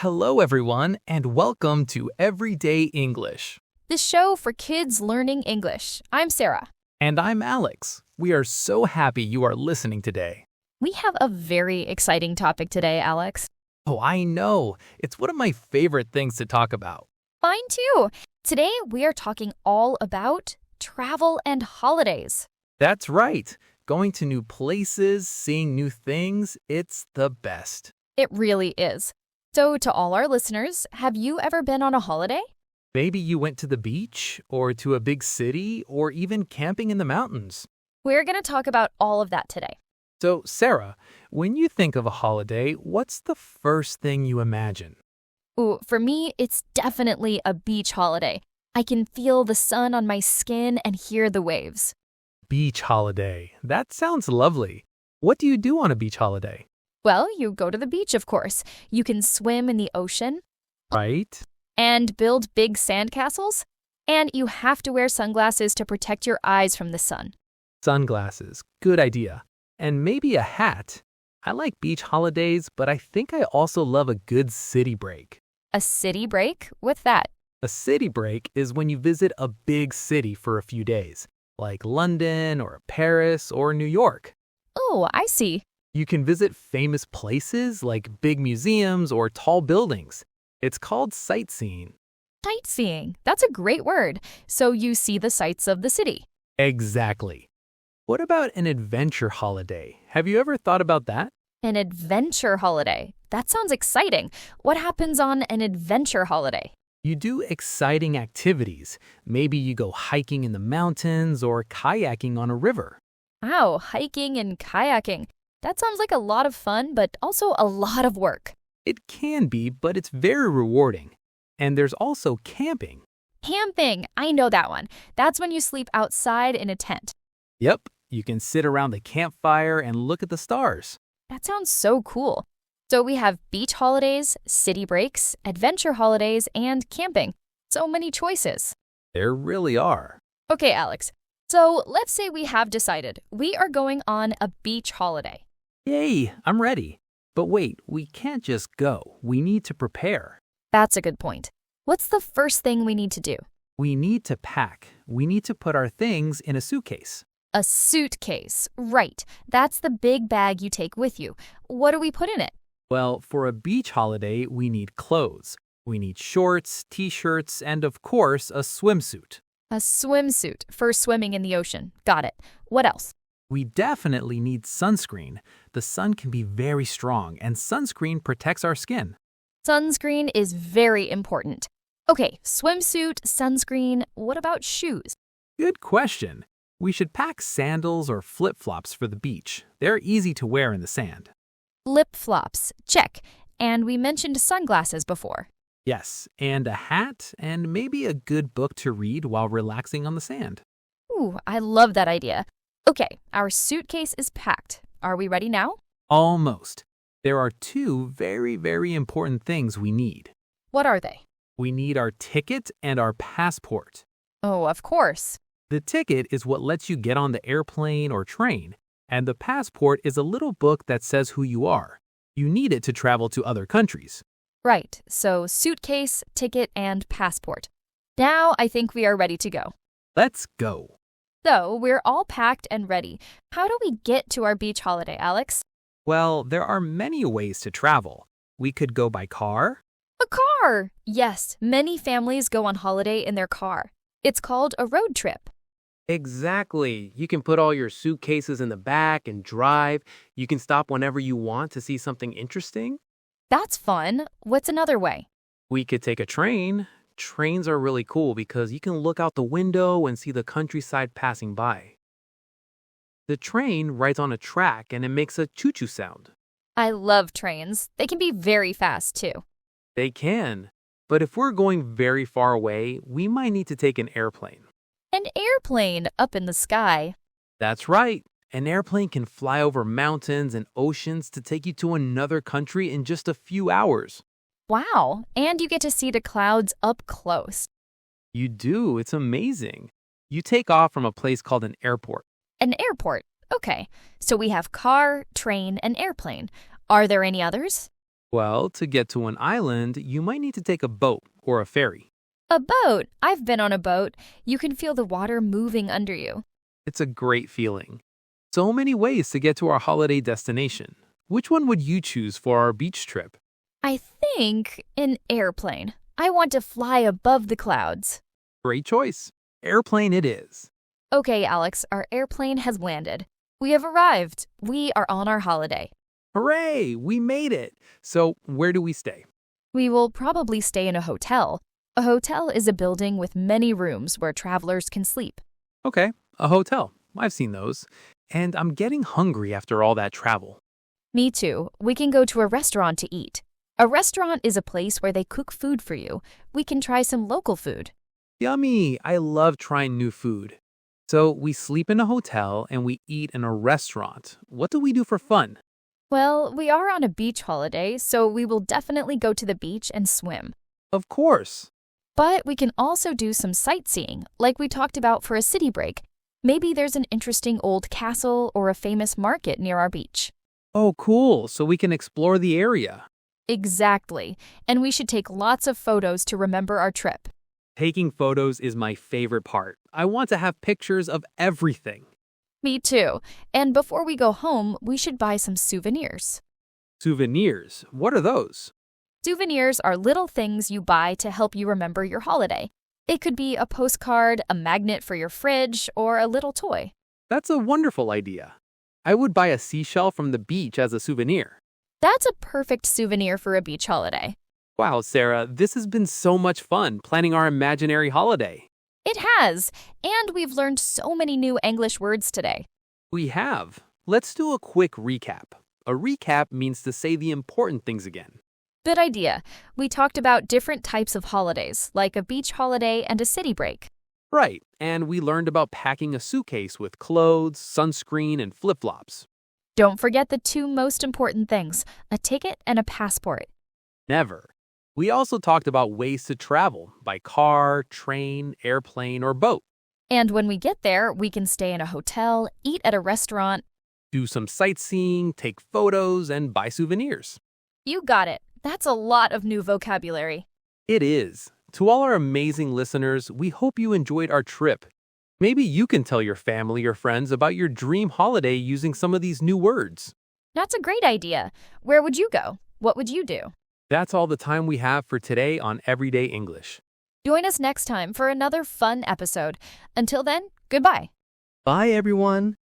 Hello, everyone, and welcome to Everyday English. The show for kids learning English. I'm Sarah. And I'm Alex. We are so happy you are listening today. We have a very exciting topic today, Alex. Oh, I know. It's one of my favorite things to talk about. Mine too. Today we are talking all about travel and holidays. That's right. Going to new places, seeing new things, it's the best. It really is. So, to all our listeners, have you ever been on a holiday? Maybe you went to the beach, or to a big city, or even camping in the mountains. We're going to talk about all of that today. So, Sarah, when you think of a holiday, what's the first thing you imagine? Ooh, for me, it's definitely a beach holiday. I can feel the sun on my skin and hear the waves. Beach holiday. That sounds lovely. What do you do on a beach holiday? Well, you go to the beach, of course. You can swim in the ocean Right? and build big sandcastles. And you have to wear sunglasses to protect your eyes from the sun. Sunglasses. Good idea. And maybe a hat. I like beach holidays, but I think I also love a good city break. A city break? What's that? A city break is when you visit a big city for a few days, like London or Paris or New York. Oh, I see. You can visit famous places like big museums or tall buildings. It's called sightseeing. Sightseeing. That's a great word. So you see the sights of the city. Exactly. What about an adventure holiday? Have you ever thought about that? An adventure holiday. That sounds exciting. What happens on an adventure holiday? You do exciting activities. Maybe you go hiking in the mountains or kayaking on a river. Wow, hiking and kayaking. That sounds like a lot of fun, but also a lot of work. It can be, but it's very rewarding. And there's also camping. Camping. I know that one. That's when you sleep outside in a tent. Yep, you can sit around the campfire and look at the stars. That sounds so cool. So we have beach holidays, city breaks, adventure holidays, and camping. So many choices. There really are. Okay, Alex. So let's say we have decided we are going on a beach holiday. Yay, I'm ready. But wait, we can't just go. We need to prepare. That's a good point. What's the first thing we need to do? We need to pack. We need to put our things in a suitcase. A suitcase. Right. That's the big bag you take with you. What do we put in it? Well, for a beach holiday, we need clothes. We need shorts, t-shirts, and of course, a swimsuit. A swimsuit for swimming in the ocean. Got it. What else? We definitely need sunscreen. The sun can be very strong, and sunscreen protects our skin. Sunscreen is very important. Okay, swimsuit, sunscreen. What about shoes? Good question. We should pack sandals or flip-flops for the beach. They're easy to wear in the sand. Flip-flops. Check. And we mentioned sunglasses before. Yes, and a hat, and maybe a good book to read while relaxing on the sand. Ooh, I love that idea. Okay, our suitcase is packed. Are we ready now? Almost. There are two very, very important things we need. What are they? We need our ticket and our passport. Oh, of course. The ticket is what lets you get on the airplane or train, and the passport is a little book that says who you are. You need it to travel to other countries. Right, so suitcase, ticket, and passport. Now I think we are ready to go. Let's go. So we're all packed and ready. How do we get to our beach holiday, Alex? Well, there are many ways to travel. We could go by car. A car! Yes, many families go on holiday in their car. It's called a road trip. Exactly. You can put all your suitcases in the back and drive. You can stop whenever you want to see something interesting. That's fun. What's another way? We could take a train. Trains are really cool because you can look out the window and see the countryside passing by. The train rides on a track and it makes a choo-choo sound. I love trains. They can be very fast, too. They can. But if we're going very far away, we might need to take an airplane. An airplane up in the sky. That's right. An airplane can fly over mountains and oceans to take you to another country in just a few hours. Wow, and you get to see the clouds up close. You do. It's amazing. You take off from a place called an airport. An airport. Okay, so we have car, train, and airplane. Are there any others? Well, to get to an island, you might need to take a boat or a ferry. A boat! I've been on a boat. You can feel the water moving under you. It's a great feeling. So many ways to get to our holiday destination. Which one would you choose for our beach trip? I think an airplane. I want to fly above the clouds. Great choice. Airplane it is. Okay, Alex, our airplane has landed. We have arrived. We are on our holiday. Hooray! We made it! So, where do we stay? We will probably stay in a hotel. A hotel is a building with many rooms where travelers can sleep. Okay, a hotel. I've seen those. And I'm getting hungry after all that travel. Me too. We can go to a restaurant to eat. A restaurant is a place where they cook food for you. We can try some local food. Yummy! I love trying new food. So, we sleep in a hotel and we eat in a restaurant. What do we do for fun? Well, we are on a beach holiday, so we will definitely go to the beach and swim. Of course. But we can also do some sightseeing, like we talked about for a city break. Maybe there's an interesting old castle or a famous market near our beach. Oh, cool. So we can explore the area. Exactly. And we should take lots of photos to remember our trip. Taking photos is my favorite part. I want to have pictures of everything. Me too. And before we go home, we should buy some souvenirs. Souvenirs. What are those? Souvenirs are little things you buy to help you remember your holiday. It could be a postcard, a magnet for your fridge, or a little toy. That's a wonderful idea. I would buy a seashell from the beach as a souvenir. That's a perfect souvenir for a beach holiday. Wow, Sarah, this has been so much fun planning our imaginary holiday. It has, and we've learned so many new English words today. We have. Let's do a quick recap. A recap means to say the important things again. Good idea. We talked about different types of holidays, like a beach holiday and a city break. Right, and we learned about packing a suitcase with clothes, sunscreen, and flip-flops. Don't forget the two most important things, a ticket and a passport. Never. We also talked about ways to travel by car, train, airplane, or boat. And when we get there, we can stay in a hotel, eat at a restaurant. Do some sightseeing, take photos, and buy souvenirs. You got it. That's a lot of new vocabulary. It is. To all our amazing listeners, we hope you enjoyed our trip. Maybe you can tell your family or friends about your dream holiday using some of these new words. That's a great idea. Where would you go? What would you do? That's all the time we have for today on Everyday English. Join us next time for another fun episode. Until then, goodbye. Bye, everyone.